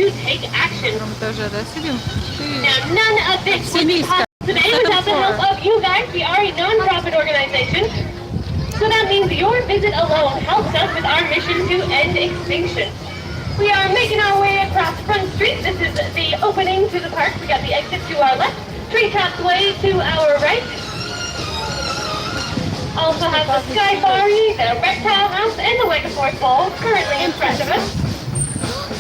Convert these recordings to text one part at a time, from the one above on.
to take action. Now, none of this would be possible today without the help of you guys. We are a non-profit organization, so that means your visit alone helps us with our mission to end extinction. We are making our way across Front Street. This is the opening to the park. We got the exit to our left, Treetops Way to our right. Also has the Skyfari, the Reptile House, and the Wake-a-Force Bowl currently in front of us.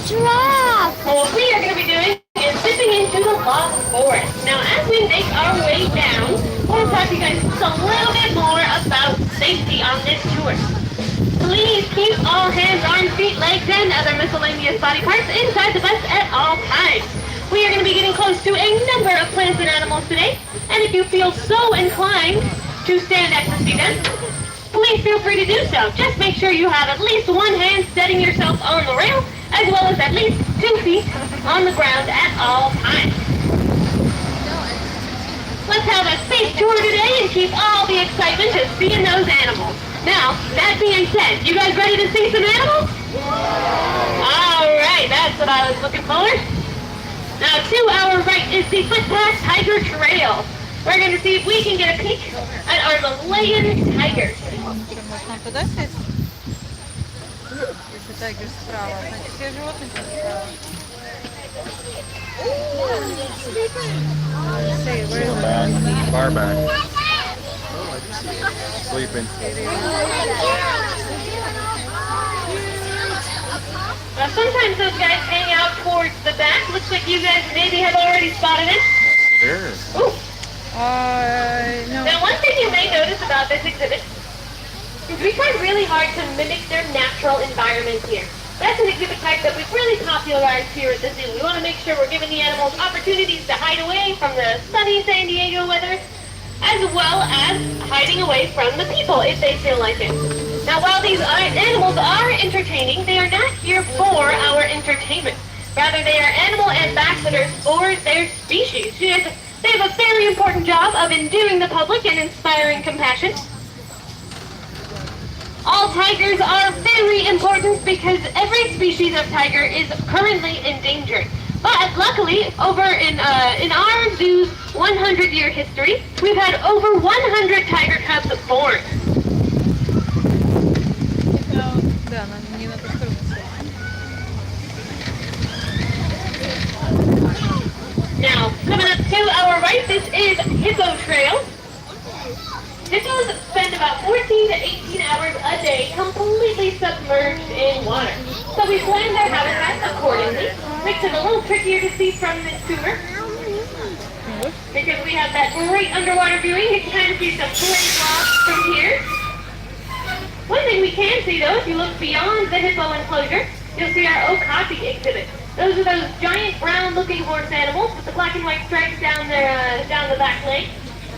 Giraffe! So what we are going to be doing is zipping into the Lost Forest. Now, as we make our way down, I want to talk to you guys just a little bit more about safety on this tour. Please keep all hands, arms, feet, legs, and other miscellaneous body parts inside the bus at all times. We are going to be getting close to a number of plants and animals today, and if you feel so inclined to stand next to see them, please feel free to do so. Just make sure you have at least one hand setting yourself on the rail, as well as at least 2 feet on the ground at all times. Let's have a safe tour today and keep all the excitement of seeing those animals. Now, that being said, you guys ready to see some animals? Alright, that's what I was looking for. Now, to our right is the Footpath Tiger Trail. We're going to see if we can get a peek at our Malayan tigers. Far back. Sleeping. Sometimes those guys hang out towards the back. Looks like you guys maybe have already spotted it. There. Ooh. No. Now, one thing you may notice about this exhibit is we try really hard to mimic their natural environment here. That's an exhibit type that we've really popularized here at the zoo. We want to make sure we're giving the animals opportunities to hide away from the sunny San Diego weather, as well as hiding away from the people if they feel like it. Now, while these animals are entertaining, they are not here for our entertainment. Rather, they are animal ambassadors for their species. They have a very important job of endearing the public and inspiring compassion. All tigers are very important because every species of tiger is currently endangered. But luckily, over in our zoo's 100-year history, we've had over 100 tiger cubs born. Now, coming up to our right, this is Hippo Trail. Hippos spend about 14 to 18 hours a day completely submerged in water. So we plan their habitat accordingly. Makes it a little trickier to see from this tour, because we have that great underwater viewing. You can kind of see some great rocks from here. One thing we can see, though, if you look beyond the hippo enclosure, you'll see our okapi exhibit. Those are those giant brown-looking horse animals with the black and white stripes down the back leg.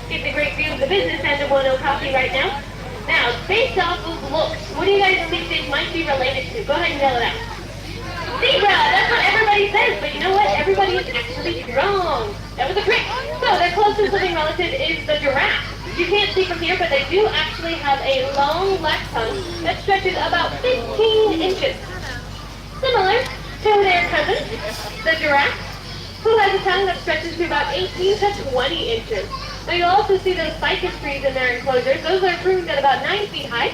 Getting a great view of the business end of one okapi right now. Now, based off of looks, what do you guys think they might be related to? Go ahead and yell it out. Zebra! That's what everybody says, but you know what? Everybody is actually wrong. That was a trick. So, their closest living relative is the giraffe. You can't see from here, but they do actually have a long left tongue that stretches about 15 inches. Similar to their cousin, the giraffe, who has a tongue that stretches to about 18 to 20 inches. Now you'll also see those ficus trees in their enclosures. Those are pruned at about 9 feet high.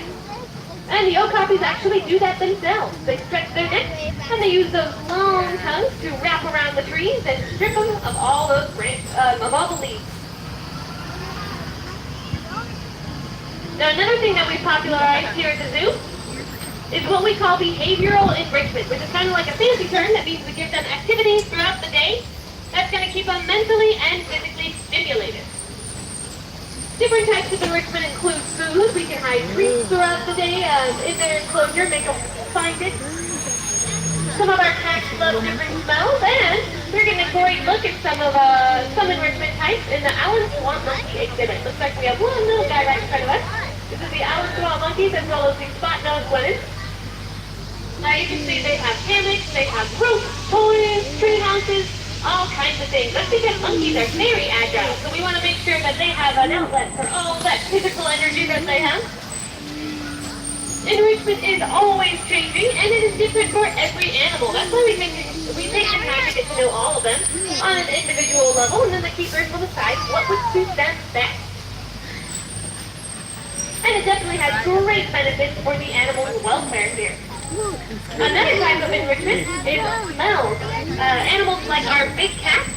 And the okapis actually do that themselves. They stretch their necks and they use those long tongues to wrap around the trees and strip them of all those of all the leaves. Now another thing that we've popularized here at the zoo is what we call behavioral enrichment, which is kind of like a fancy term that means we give them activities throughout the day that's going to keep them mentally and physically stimulated. Different types of enrichment include food. We can hide treats throughout the day in their enclosure, make them find it. Some of our cats love different smells, and we're getting a great look at some enrichment types in the Allen Swamp Monkey exhibit. Looks like we have one little guy right in front of us. This is the Allen Swamp Monkeys as well as the spot-nosed women. Now you can see they have hammocks, they have ropes, toys, tree houses, all kinds of things. That's because monkeys are very agile, so we want to make sure that they have an outlet for all that physical energy that they have. Enrichment is always changing, and it is different for every animal. That's why we make We take the time to get to know all of them on an individual level, and then the keepers will decide what would suit them best. And it definitely has great benefits for the animal welfare here. Another type of enrichment is smells. Animals like our big cats,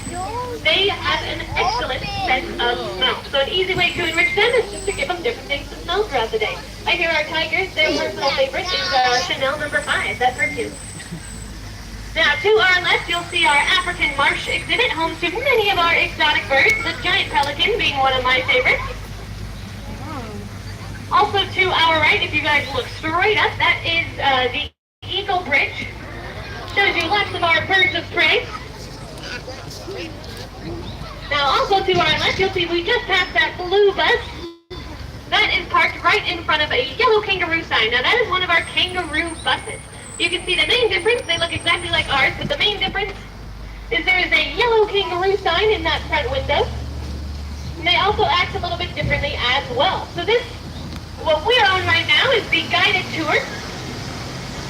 they have an excellent sense of smell. So an easy way to enrich them is just to give them different things to smell throughout the day. Like here our tigers, their personal favorite is Chanel number 5, that perfume. Now to our left you'll see our African marsh exhibit, home to many of our exotic birds, the giant pelican being one of my favorites. Also to our right, if you guys look straight up, that is the Eagle Bridge. Shows you lots of our birds of prey. Now also to our left, you'll see we just passed that blue bus. That is parked right in front of a yellow kangaroo sign. Now that is one of our kangaroo buses. You can see the main difference, they look exactly like ours, but the main difference is there is a yellow kangaroo sign in that front window. And they also act a little bit differently as well. So this, what we're on right now is the guided tour.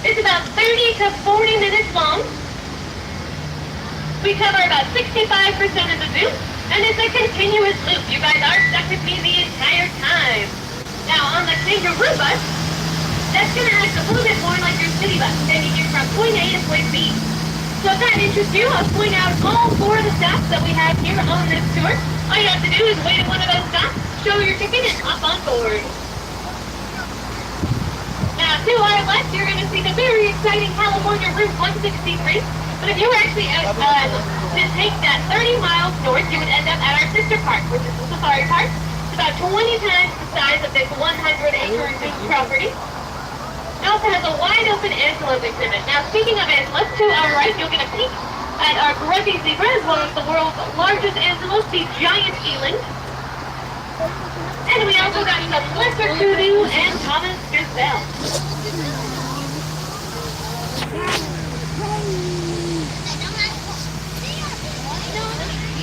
It's about 30 to 40 minutes long. We cover about 65% of the zoo, and it's a continuous loop. You guys are stuck with me the entire time. Now on the kangaroo bus, that's going to act a little bit more like your city bus, taking you from point A to point B. So if that interests you, I'll point out all 4 of the stops that we have here on this tour. All you have to do is wait at one of those stops, show your ticket, and hop on board. Now, to our left, you're going to see the very exciting California Route 163. But if you were actually to take that 30 miles north, you would end up at our sister park, which is the Safari Park. It's about 20 times the size of this 100-acre zoo property. It also has a wide-open antelope exhibit. Now, speaking of antelopes, to our right, you'll get a peek at our grumpy zebra, as well as the world's largest antelope, the giant eland. And we also got some lesser kudu and Thomas gazelle.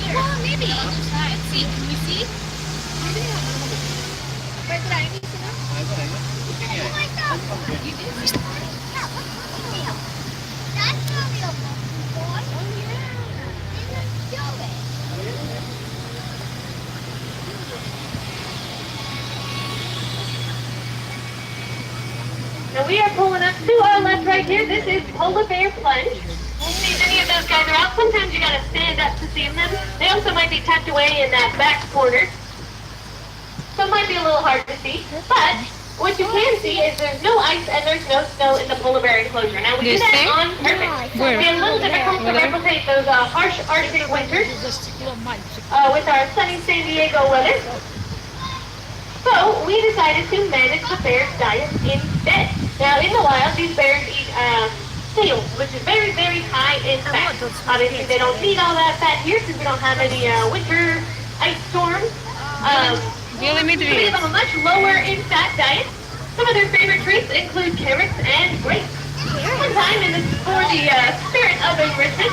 Well, maybe. See, can we see? Where's the dining table? Oh my God! You did see? Yeah, look at the wheel. That's the wheel, boy. Oh yeah. Let's do it. Now we are pulling up to our left right here. This is polar bear plunge. See if any of those guys are out. Sometimes you gotta stand up to see them. They also might be tucked away in that back corner. So it might be a little hard to see. But what you can see is there's no ice and there's no snow in the polar bear enclosure. Now we do that on purpose. Where? It's a little difficult to replicate those harsh Arctic winters with our sunny San Diego weather. So we decided to manage the bear's diet instead. Now in the wild, these bears eat seals, which is very, very high in fat. Obviously, they don't need all that fat here since we don't have any winter ice storms. We give them a much lower in fat diet. Some of their favorite treats include carrots and grapes. One time, for the spirit of enrichment,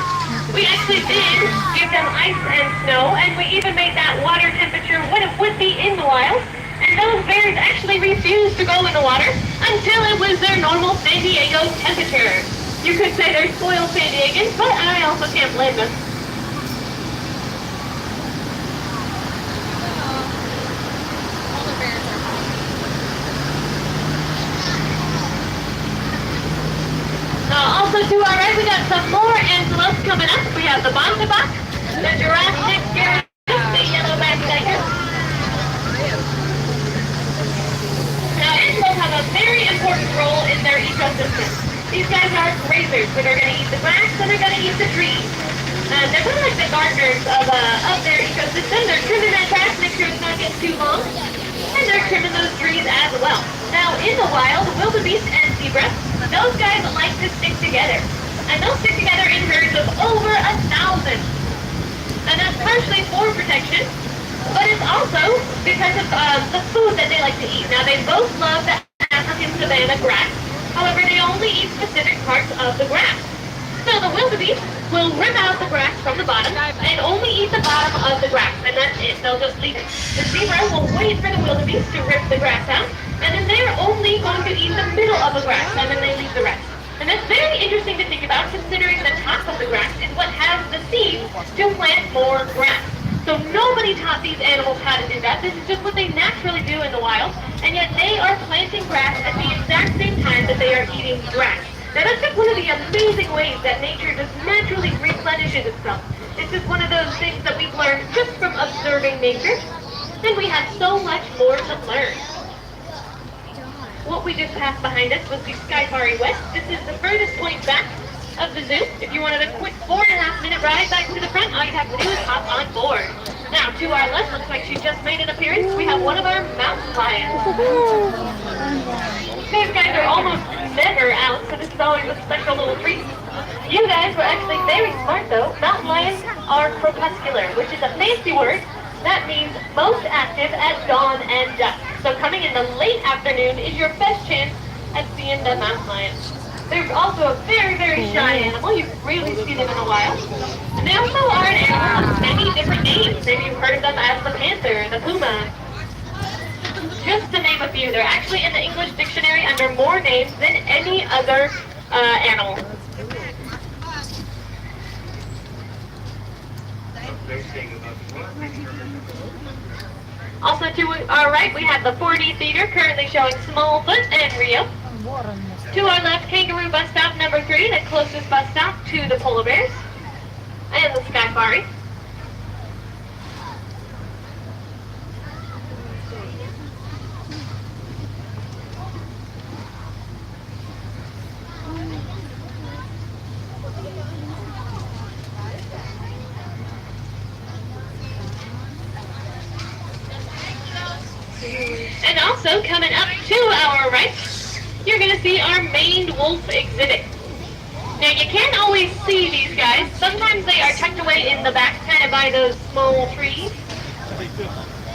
we actually did give them ice and snow, and we even made that water temperature what it would be in the wild. And those bears actually refused to go in the water until it was their normal San Diego temperature. You could say they're spoiled San Diegans, but I also can't blame them. Also to our right, we got some more antelopes coming up. We have the Bontabak, the giraffe neck giraffe, the yellowback tiger. Now antelopes have a very important role in their ecosystem. These guys are grazers that are going to eat the grass and they're going to eat the trees. They're kind of like the gardeners of their ecosystem. They're trimming that grass, make sure it's not getting too long. And they're trimming those trees as well. Now in the wild, wildebeest and zebra, those guys like to stick together. And they'll stick together in herds of over 1,000. And that's partially for protection, but it's also because of the food that they like to eat. Now they both love the African savanna grass. However, they only eat specific parts of the grass. So the wildebeest will rip out the grass from the bottom and only eat the bottom of the grass, and that's it. They'll just leave it. The zebra will wait for the wildebeest to rip the grass out, and then they're only going to eat the middle of the grass, and then they leave the rest. And that's very interesting to think about, considering the top of the grass plant more grass. So nobody taught these animals how to do that. This is just what they naturally do in the wild, and yet they are planting grass at the exact same time that they are eating grass. Now that's just one of the amazing ways that nature just naturally replenishes itself. It's just one of those things that we've learned just from observing nature, and we have so much more to learn. What we just passed behind us was the Sky West. This is the furthest point back of the zoo. If you wanted a quick 4.5-minute ride back to the front, all you'd have to do is hop on board. Now, to our left, looks like she just made an appearance. We have one of our mountain lions. These guys are almost never out, so this is always a special little treat. You guys were actually very smart, though. Mountain lions are crepuscular, which is a fancy word. That means most active at dawn and dusk. So coming in the late afternoon is your best chance at seeing the mountain lion. They're also a very, very shy animal. You really see them in a while. And they also are an animal with many different names. Maybe you've heard of them as the panther, the puma. Just to name a few. They're actually in the English dictionary under more names than any other animal. Also to our right, we have the 4D Theater, currently showing Smallfoot and Rio. To our left, Kangaroo Bus Stop number 3, the closest bus stop to the polar bears. And the Sky. And also coming up to our right, you're going to see our maned wolf exhibit. Now you can't always see these guys. Sometimes they are tucked away in the back, kind of by those small trees.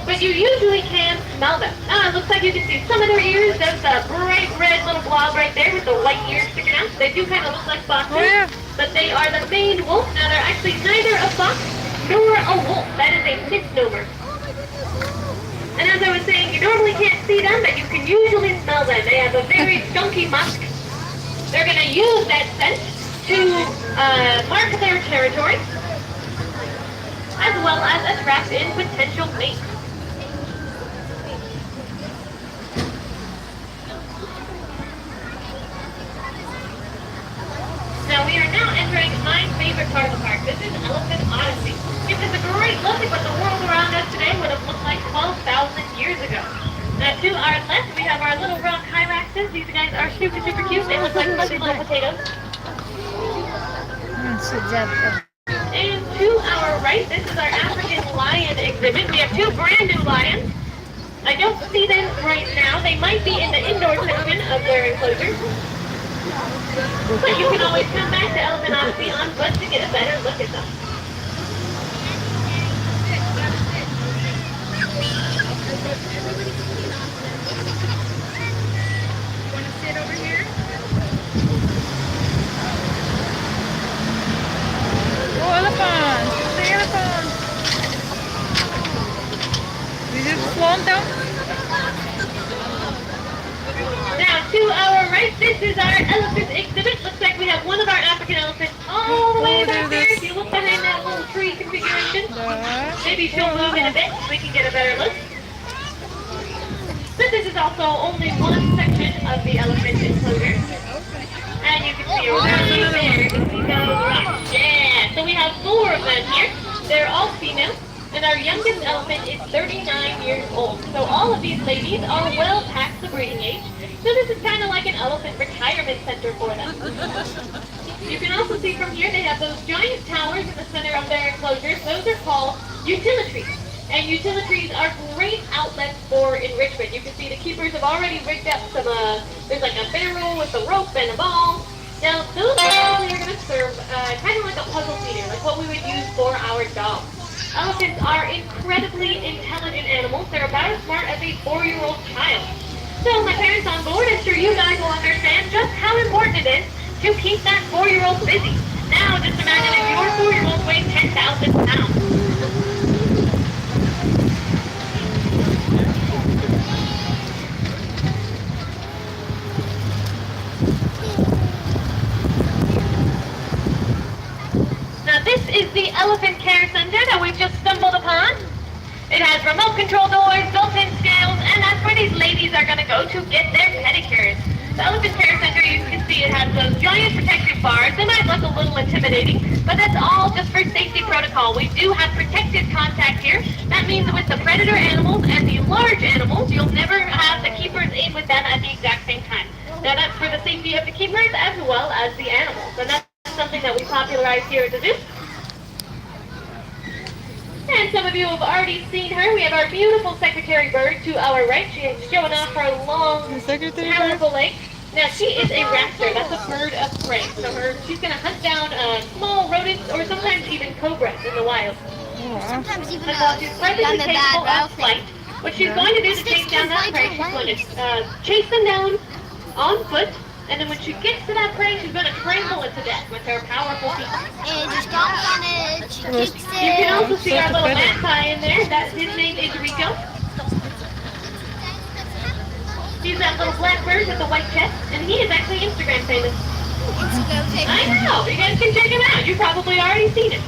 But you usually can smell them. It looks like you can see some of their ears. There's a bright red little blob right there with the white ears sticking out. They do kind of look like foxes, but they are the maned wolf. Now they're actually neither a fox nor a wolf. That is a misnomer. And as I was saying, you normally can't see them, but you can usually smell them. They have a very skunky musk. They're going to use that scent to mark their territory, as well as attract in potential mates. Now we are now entering my favorite part of the park. This is Elephant Odyssey. It is a great look at what the world around us today would have looked like 12,000 years ago. Now to our left, we have our little rock hyraxes. These guys are super, super cute. They look like fuzzy little potatoes. And to our right, this is our African lion exhibit. We have two brand new lions. I don't see them right now. They might be in the indoor section of their enclosure. But you can always come back to Elephant Odyssey on foot to get a better look at them. Want to sit over here? Oh, elephant! The elephant! Is it slow down? Now, to our right, this is our elephant exhibit. Looks like we have one of our African elephants all the way back there. If you look behind that little tree configuration, maybe she'll move in a bit so we can get a better look. But this is also only one section of the elephant enclosure. And you can see right there, you can see those rocks. Yeah, so we have 4 of them here. They're all female. And our youngest elephant is 39 years old. So all of these ladies are well past the breeding age. So this is kind of like an elephant retirement center for them. You can also see from here they have those giant towers in the center of their enclosures. Those are called utilitries. And utilitries are great outlets for enrichment. You can see the keepers have already rigged up some, there's like a barrel with a rope and a ball. Now those probably are going to serve kind of like a puzzle feeder, like what we would use for our dogs. Elephants are incredibly intelligent animals. They're about as smart as a 4-year-old child. So my parents on board, I'm sure you guys will understand just how important it is to keep that 4-year-old busy. Now just imagine if your 4-year-old weighs 10,000 pounds. Now this is the elephant care center that we've just stumbled upon. It has remote control doors, built-in scales, and that's where these ladies are going to go to get their pedicures. The elephant care center, you can see it has those giant protective bars. They might look a little intimidating, but that's all just for safety protocol. We do have protected contact here. That means with the predator animals and the large animals, you'll never have the keepers in with them at the exact same time. Now that's for the safety of the keepers as well as the animals, and that's something that we popularized here at the zoo. And some of you have already seen her. We have our beautiful secretary bird to our right. She is showing off her long, powerful legs. Now she is a raptor. That's a bird of prey. So she's going to hunt down small rodents or sometimes even cobras in the wild. Sometimes even While she's perfectly capable of flight, what she's going to do to chase down that prey, she's going to chase them down on foot. And then when she gets to that prey, she's going to trample it to death with her powerful feet. And just stomps on it, she kicks it. You can also see our little magpie in there. His name is Rico. He's that little black bird with the white chest, and he is actually Instagram famous. I know, you guys can check him out. You've probably already seen it.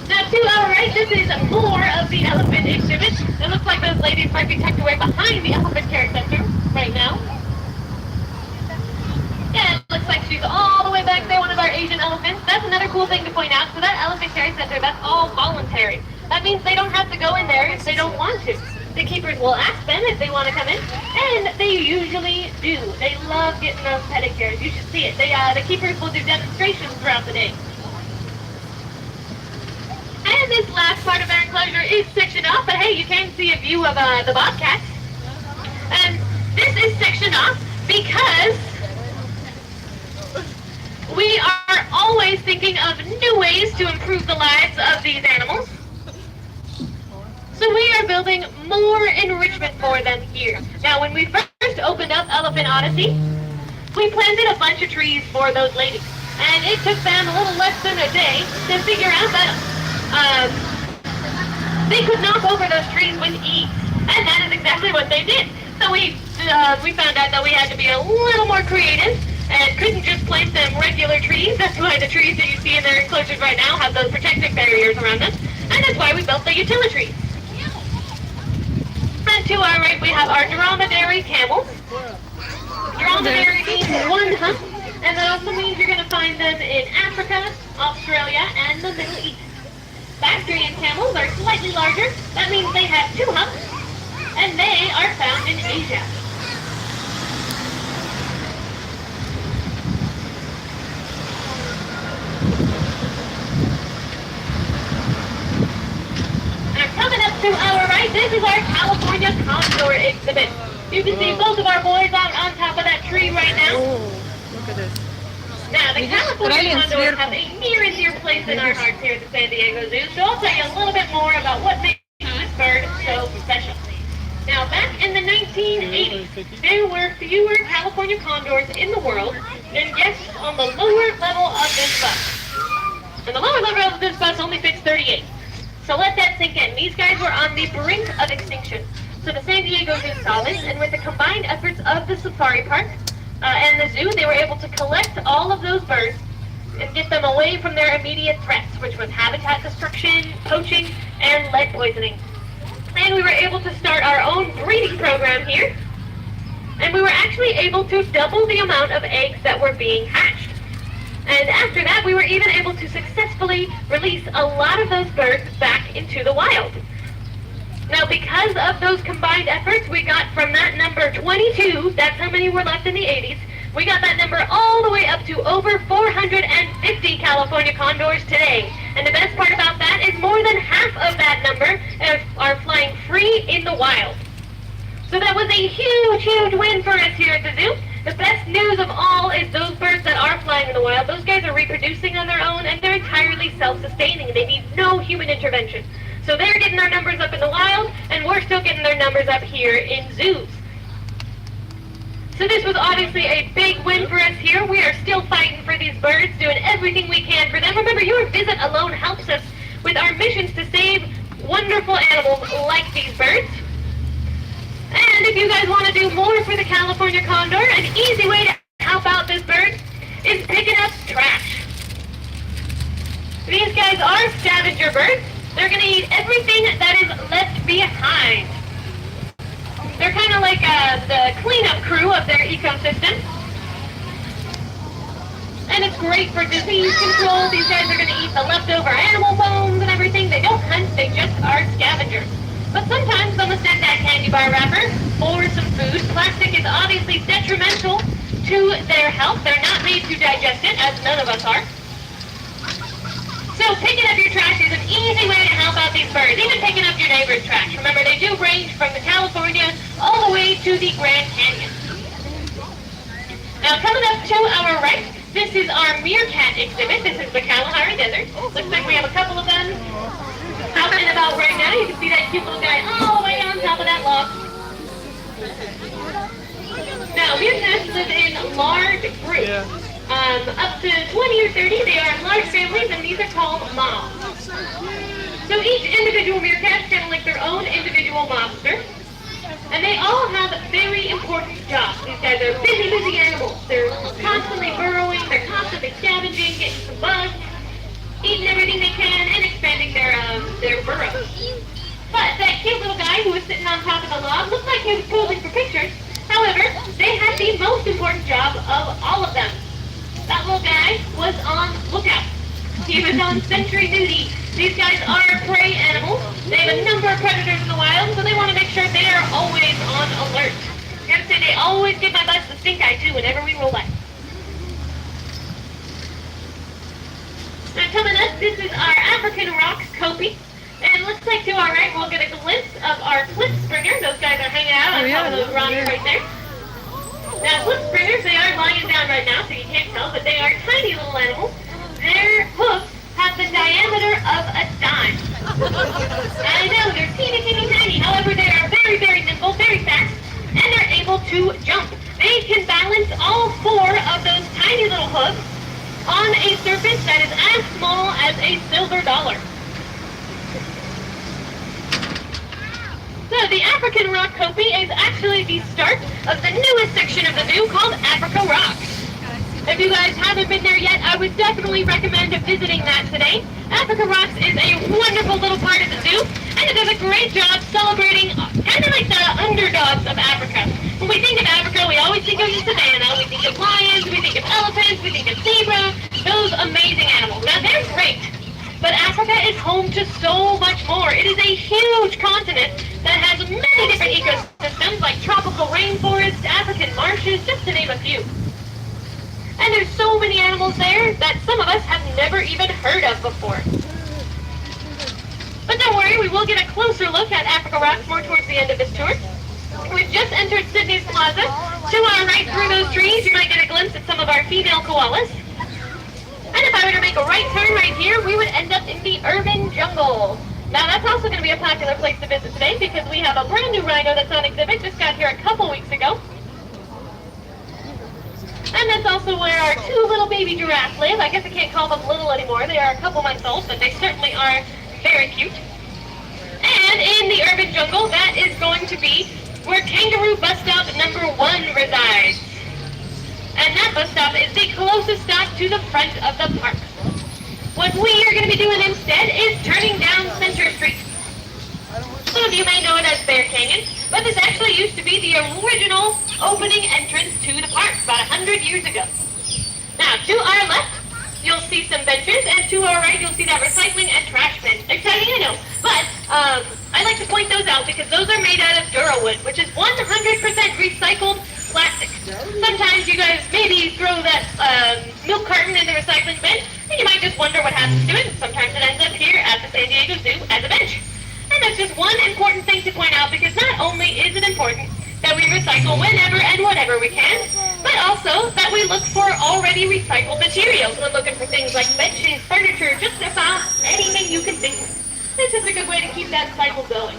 Now to our right, this is more of the elephant exhibit. It looks like those ladies might be tucked away behind the elephant care center right now. Yeah, it looks like she's all the way back there, one of our Asian elephants. That's another cool thing to point out. So that elephant care center, that's all voluntary. That means they don't have to go in there if they don't want to. The keepers will ask them if they want to come in, and they usually do. They love getting those pedicures. You should see it. The keepers will do demonstrations throughout the day. And this last part of our enclosure is sectioned off, but hey, you can see a view of the bobcats. And this is sectioned off because we are always thinking of new ways to improve the lives of these animals. So we are building more enrichment for them here. Now, when we first opened up Elephant Odyssey, we planted a bunch of trees for those ladies. And it took them a little less than a day to figure out that they could knock over those trees with ease. And that is exactly what they did. So we found out that we had to be a little more creative and couldn't just plant them regular trees. That's why the trees that you see in their enclosures right now have those protective barriers around them. And that's why we built the utility trees. And to our right, we have our dromedary camels. Dromedary means one hump, and that also means you're going to find them in Africa, Australia, and the Middle East. Bactrian camels are slightly larger. That means they have two humps, and they are found in Asia. Coming up to our right, this is our California condor exhibit. You can see both of our boys on top of that tree right now. Look at this. Now, the California condors have a near and dear place in our hearts here at the San Diego Zoo, so I'll tell you a little bit more about what makes this bird so special. Now, back in the 1980s, there were fewer California condors in the world than guests on the lower level of this bus. And the lower level of this bus only fits 38. So let that sink in. These guys were on the brink of extinction. So the San Diego Zoo saw this, and with the combined efforts of the safari park and the zoo, they were able to collect all of those birds and get them away from their immediate threats, which was habitat destruction, poaching, and lead poisoning. And we were able to start our own breeding program here, and we were actually able to double the amount of eggs that were being hatched. And after that, we were even able to successfully release a lot of those birds back into the wild. Now, because of those combined efforts, we got from that number 22, that's how many were left in the 80s, we got that number all the way up to over 450 California condors today. And the best part about that is more than half of that number are flying free in the wild. So that was a huge, huge win for us here at the zoo. The best news of all is those birds that are flying in the wild, those guys are reproducing on their own, and they're entirely self-sustaining. They need no human intervention. So they're getting their numbers up in the wild, and we're still getting their numbers up here in zoos. So this was obviously a big win for us here. We are still fighting for these birds, doing everything we can for them. Remember, your visit alone helps us with our missions to save wonderful animals like these birds. And if you guys want to do more for the California condor, an easy way to help out this bird is picking up trash. These guys are scavenger birds. They're going to eat everything that is left behind. They're kind of like the cleanup crew of their ecosystem. And it's great for disease control. These guys are going to eat the leftover animal bones and everything. They don't hunt, they just are scavengers. But sometimes they'll send that candy bar wrapper or some food. Plastic is obviously detrimental to their health. They're not made to digest it, as none of us are. So picking up your trash is an easy way to help out these birds, even picking up your neighbor's trash. Remember, they do range from the California all the way to the Grand Canyon. Now, coming up to our right, this is our meerkat exhibit. This is the Kalahari Desert. Looks like we have a couple of them out and about right now. You can see that cute little guy all the way on top of that log. Now, meerkats live in large groups. Up to 20 or 30, they are large families, and these are called mobs. So each individual meerkat is kind of like their own individual mobster. And they all have very important jobs. These guys are busy animals. They're constantly burrowing, they're constantly scavenging, getting some bugs, eating everything they can, and expanding their burrows. But that cute little guy who was sitting on top of the log looked like he was posing for pictures. However, they had the most important job of all of them. That little guy was on lookout. He was on sentry duty. These guys are prey animals. They have a number of predators in the wild, so they want to make sure they are always on alert. I gotta say, they always give my butts the stink eye too whenever we roll by. Now coming up, this is our African rock copy. And it looks like to our right, we'll get a glimpse of our cliff springer. Those guys are hanging out on top of those rocks right there. Now, cliff springers, they are lying down right now, so you can't tell, but they are tiny little animals. Their hoofs have the diameter of a dime. I know, they're teeny tiny. However, they are very nimble, very fast, and they're able to jump. They can balance all four of those tiny little hoofs on a surface that is as small as a silver dollar. So the African rock copy is actually the start of the newest section of the zoo called Africa Rocks. If you guys haven't been there yet, I would definitely recommend visiting that today. Africa Rocks is a wonderful little part of the zoo, and it does a great job celebrating kind of like the underdogs of Africa. When we think of Africa, we always think of the savannah, we think of lions, we think of elephants, we think of zebras, those amazing animals. Now they're great, but Africa is home to so much more. It is a huge continent that has many different ecosystems like tropical rainforests, African marshes, just to name a few. And there's so many animals there that some of us have never even heard of before. But don't worry, we will get a closer look at Africa Rocks more towards the end of this tour. We've just entered Sydney's Plaza. To our right through those trees, you might get a glimpse at some of our female koalas. And if I were to make a right turn right here, we would end up in the urban jungle. Now that's also going to be a popular place to visit today because we have a brand new rhino that's on exhibit, just got here a couple weeks ago. And that's also where our two little baby giraffes live. I guess I can't call them little anymore. They are a couple months old, but they certainly are very cute. And in the urban jungle, that is going to be where kangaroo bus stop number 1 resides. And that bus stop is the closest stop to the front of the park. What we are going to be doing instead is turning down Center Street. Some of you may know it as Bear Canyon, but this actually used to be the original opening entrance to the park about 100 years ago. Now, to our left, you'll see some benches, and to our right, you'll see that recycling and trash bin. Exciting, I know, but I like to point those out because those are made out of Durawood, which is 100% recycled plastic. Sometimes you guys maybe throw that milk carton in the recycling bin, and you might just wonder what happens to it. Sometimes it ends up here at the San Diego Zoo as a bench. And that's just one important thing to point out because not only is it important that we recycle whenever and whatever we can, but also that we look for already recycled materials. We're looking for things like benches, furniture, just about anything you can think of. This is a good way to keep that cycle going.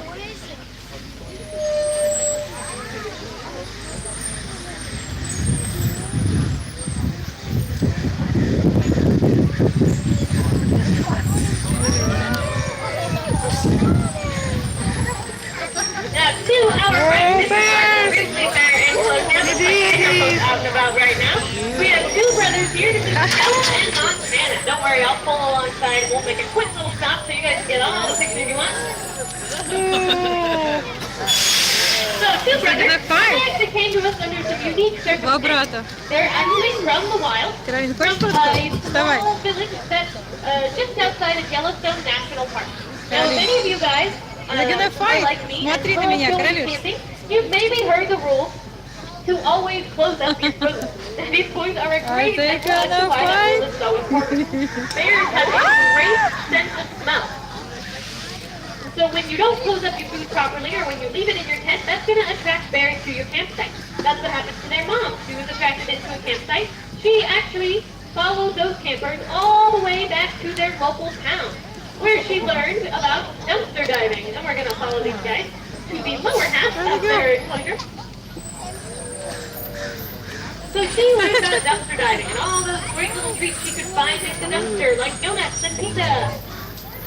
To our right, this is our grizzly bear enclosure. Looks like out and about right now. We have two brothers here to and Montana. Don't worry, I'll pull alongside. We'll make a quick little stop so you guys can get all the pictures you want. So, two brothers, they actually came to us under some unique Два circumstances. брата. They're actually from the wild, Каролина, from хочешь a фотку? Давай. small village that's just outside of Yellowstone National Park. Now, if any of you guys They're gonna are fight. like me and Смотри на love меня, going Каролюш. camping, you've maybe heard the rule to always close up your food. These boys are a great they example as to gonna why that fight? rule is so important. Bears have a great sense of smell. So when you don't close up your food properly or when you leave it in your tent, that's going to attract bears to your campsite. That's what happened to their mom. She was attracted into a campsite. She actually followed those campers all the way back to their local town, where she learned about dumpster diving. And we're going to follow these guys to the lower half of their enclosure. So she learned about dumpster diving and all those great little treats she could find in the dumpster, like donuts and pizza.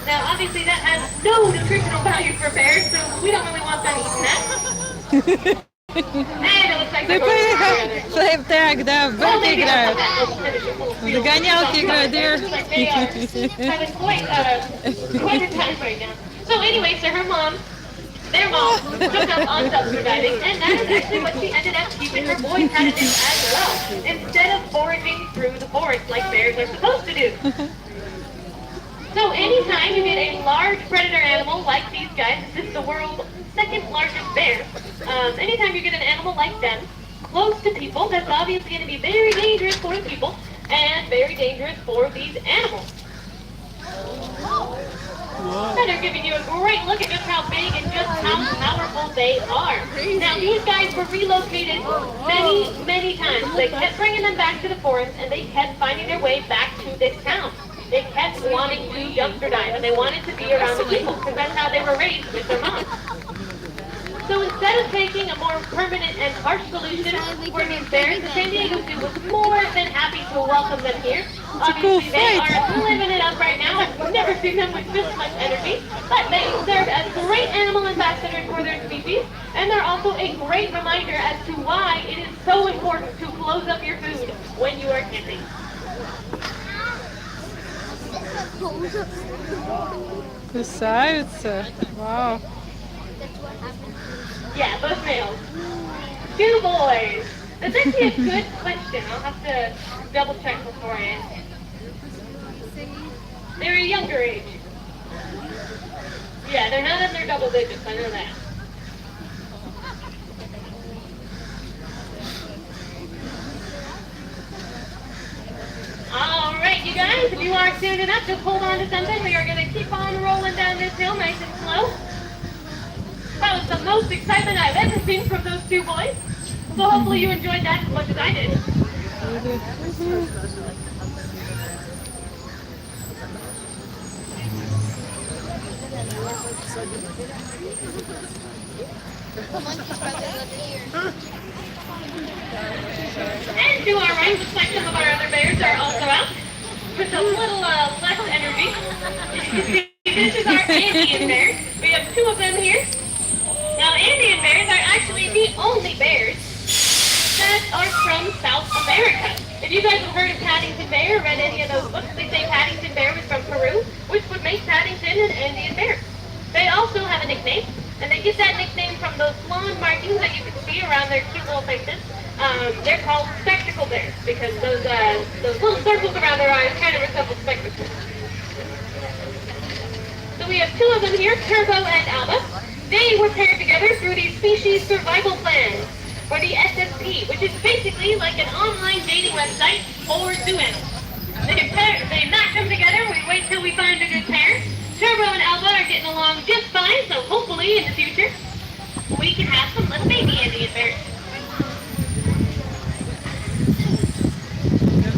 Now, obviously, that has no nutritional value for bears, so we don't really want them eating that. And it looks like they're going to try together. Слайм так, да, в Well, бэты maybe играют. not that. В догонялки играют, It looks like they are having quite a time right now. So anyway, so her mom, their mom, took up on dumpster diving, and that is actually what she ended up keeping her boys had to do as well, instead of foraging through the forest like bears are supposed to do. So anytime you get a large predator animal like these guys, this is the world's second largest bear, anytime you get an animal like them close to people, that's obviously going to be very dangerous for the people and very dangerous for these animals. And they're giving you a great look at just how big and just how powerful they are. Now these guys were relocated many, many times. They kept bringing them back to the forest and they kept finding their way back to this town. They kept wanting to dumpster dive and they wanted to be around the people because that's how they were raised with their mom. So instead of taking a more permanent and harsh solution for these bears, the San Diego Zoo was more than happy to welcome them here. Obviously, they are living it up right now. I've never seen them with this much energy, but they serve as great animal ambassadors for their species, and they're also a great reminder as to why it is so important to close up your food when you are camping. Красавица. Вау. Yeah, both males. Two boys. That's actually a good question. I'll have to double check before I answer. They're a younger age. Yeah, they're not in their double digits, I know that. Alright, you guys, if you are soon enough, just hold on to something. We are going to keep on rolling down this hill nice and slow. That was the most excitement I've ever seen from those two boys. So hopefully you enjoyed that as much as I did. And to our right, looks like some of our other bears are also out with a little less energy. This is our Andean bears. We have two of them here. Now, Andean bears are actually the only bears that are from South America. If you guys have heard of Paddington Bear or read any of those books, they say Paddington Bear was from Peru, which would make Paddington an Andean bear. They also have a nickname, and they get that nickname from those lawn markings that you can see around their cute little faces. They're called spectacle bears because those little circles around their eyes kind of resemble spectacles. So we have two of them here, Turbo and Alba. They were paired together through the Species Survival Plan, or the SSP, which is basically like an online dating website for zoo animals. They match them together, we wait till we find a good pair. Turbo and Alba are getting along just fine, so hopefully in the future we can have some little baby Andean bears.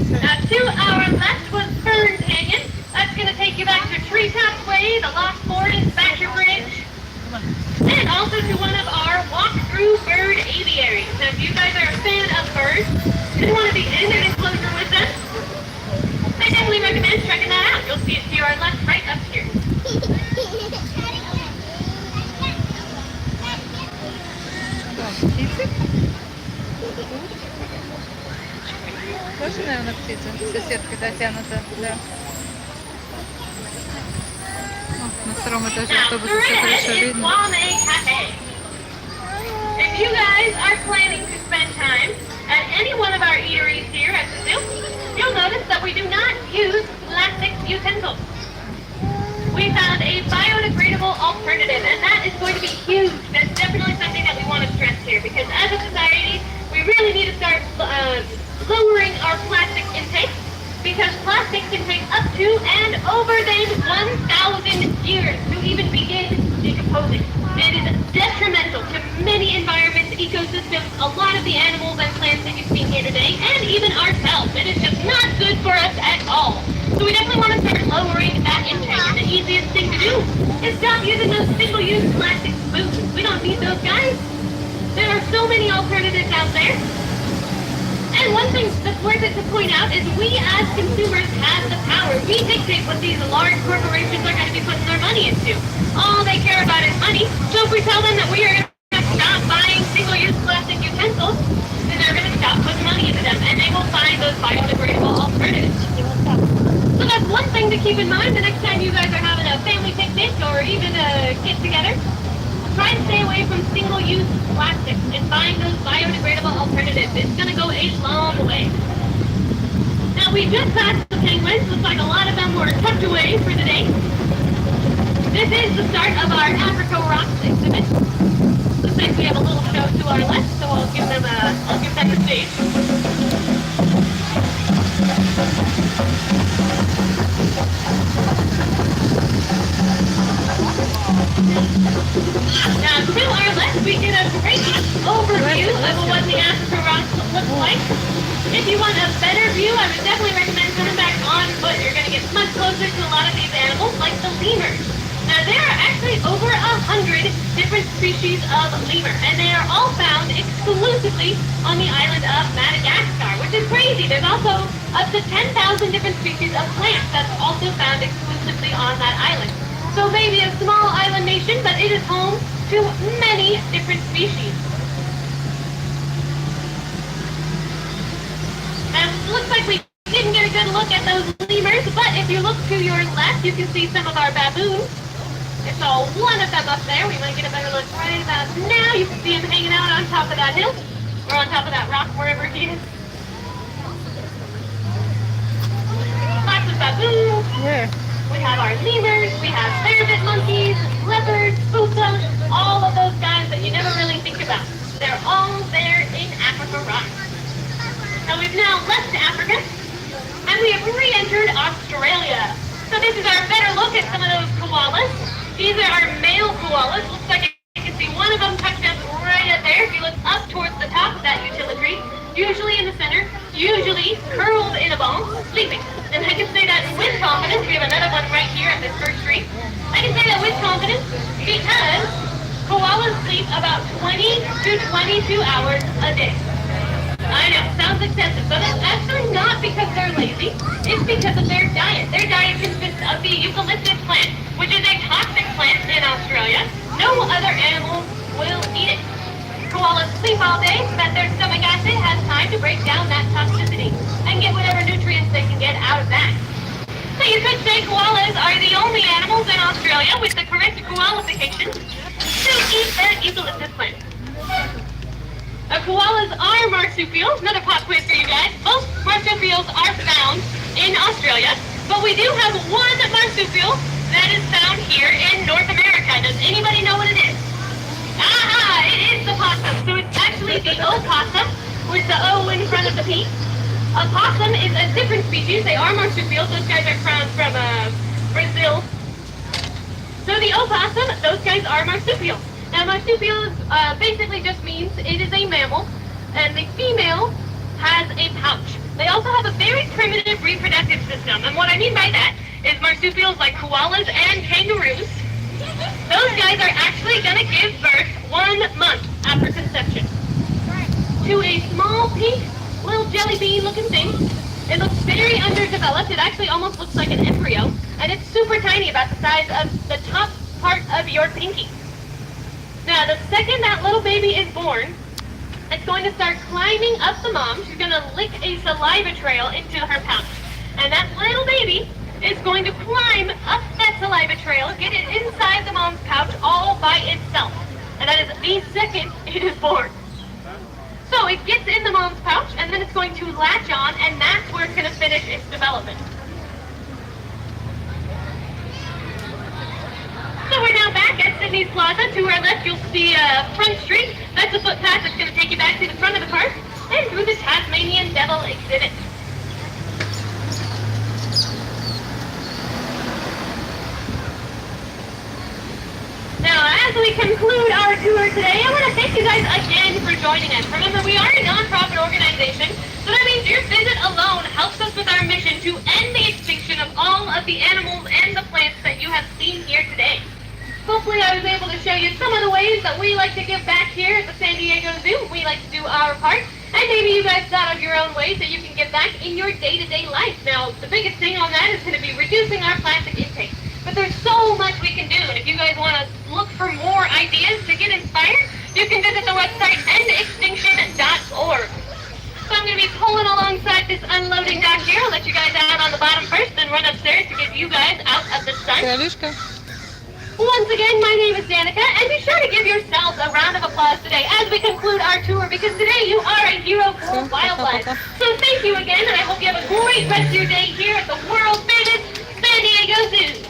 Now to our left was Fern Canyon. That's going to take you back to Treetop Way, the Lost Fort and Thatcher Bridge, and also to one of our walk-through bird aviaries. Now if you guys are a fan of birds and want to be in an enclosure with them, I definitely recommend checking that out. You'll see it to our left right up here. Тоже, наверное, птица. Все сетка дотянута, да. О, на втором этаже Now, автобуса все straight хорошо ahead is видно. GLAM Cafe. If you guys are planning to spend time at any one of our eateries here at the zoo, you'll notice that we do not use plastic utensils. We found a biodegradable alternative, and that is going to be huge. That's definitely something that we want to stress here, because as a society, we really need to start lowering our plastic intake, because plastic can take up to and over than 1,000 years to even begin decomposing. It is detrimental to many environments, ecosystems, a lot of the animals and plants that you've seen here today, and even ourselves. It is just not good for us at all. So we definitely want to start lowering that intake. And the easiest thing to do is stop using those single-use plastic spoons. We don't need those, guys. There are so many alternatives out there. And one thing that's worth it to point out is we as consumers have the power. We dictate what these large corporations are going to be putting their money into. All they care about is money. So if we tell them that we are going to stop buying single-use plastic utensils, then they're going to stop putting money into them, and they will find those biodegradable alternatives. So that's one thing to keep in mind the next time you guys are having a family picnic or even a get-together. Try and stay away from single-use plastics and find those biodegradable alternatives. It's going to go a long way. Now, we just passed the penguins. Looks like a lot of them were tucked away for the day. This is the start of our Africa Rocks exhibit. Looks like we have a little show to our left, so I'll give them the stage. Now, to our left, we get a great overview of what the Africa Rocks looks like. If you want a better view, I would definitely recommend coming back on foot. You're going to get much closer to a lot of these animals, like the lemurs. Now, there are actually over 100 different species of lemur, and they are all found exclusively on the island of Madagascar, which is crazy. There's also up to 10,000 different species of plants that's also found exclusively on that island. So maybe a small island nation, but it is home to many different species. And it looks like we didn't get a good look at those lemurs, but if you look to your left, you can see some of our baboons. I saw one of them up there. We might get a better look right about now. You can see him hanging out on top of that hill, or on top of that rock, wherever he is. Lots of baboons. Yeah. We have our lemurs, we have bear-bit monkeys, leopards, buffaloes, all of those guys that you never really think about. They're all there in Africa Rocks. Now we've now left Africa, and we have re-entered Australia. So this is our better look at some of those koalas. These are our male koalas. Looks like you can see one of them tucked up right up there. If you look up towards the top of that utility tree, usually in the center, usually curled in a ball, sleeping. And I can say that with confidence. We have another one right here at this first tree. I can say that with confidence because koalas sleep about 20 to 22 hours a day. I know, sounds excessive, but it's actually not because they're lazy. It's because of their diet. Their diet consists of the eucalyptus plant, which is a toxic plant in Australia. No other animal will eat it. Koalas sleep all day so that their stomach acid has time to break down that toxicity and get whatever nutrients they can get out of that. So you could say koalas are the only animals in Australia with the correct qualifications to eat their eucalyptus plant. Koalas are marsupials. Another pop quiz for you guys. Most marsupials are found in Australia, but we do have one marsupial that is found here in North America. Does anybody know what it is? Aha! It is the possum. So it's actually the opossum with the O in front of the P. A possum is a different species. They are marsupials. Those guys are found from Brazil. So the opossum, those guys are marsupials. Now marsupials basically just means it is a mammal, and the female has a pouch. They also have a very primitive reproductive system, and what I mean by that is marsupials like koalas and kangaroos. Those guys are actually going to give birth 1 month after conception to a small pink little jelly bean looking thing. It looks very underdeveloped. It actually almost looks like an embryo, and it's super tiny, about the size of the top part of your pinky. Now, the second that little baby is born, it's going going to start climbing up the mom. She's going to lick a saliva trail into her pouch. And that little baby is going to climb up that saliva trail, get it inside the mom's pouch all by itself. And that is the second it is born. So it gets in the mom's pouch, and then it's going to latch on, and that's where it's going to finish its development. So we're now back at Sydney's Plaza. To our left, you'll see Front Street. That's a footpath that's going to take you back to the front of the park and through the Tasmanian Devil exhibit. Now, as we conclude our tour today, I want to thank you guys again for joining us. Remember, we are a non-profit organization, so that means your visit alone helps us with our mission to end the extinction of all of the animals and the plants that you have seen here today. Hopefully I was able to show you some of the ways that we like to give back here at the San Diego Zoo. We like to do our part, and maybe you guys thought of your own ways that you can give back in your day-to-day life. Now, the biggest thing on that is going to be reducing our plastic intake. But there's so much we can do, and if you guys want to look for more ideas to get inspired, you can visit the website endextinction.org. So I'm going to be pulling alongside this unloading dock here. I'll let you guys out on the bottom first, then run upstairs to get you guys out of the sun. Karolюшка. Once again, my name is Danica, and be sure to give yourselves a round of applause today as we conclude our tour, because today you are a hero for wildlife. So thank you again, and I hope you have a great rest of your day here at the world famous San Diego Zoo.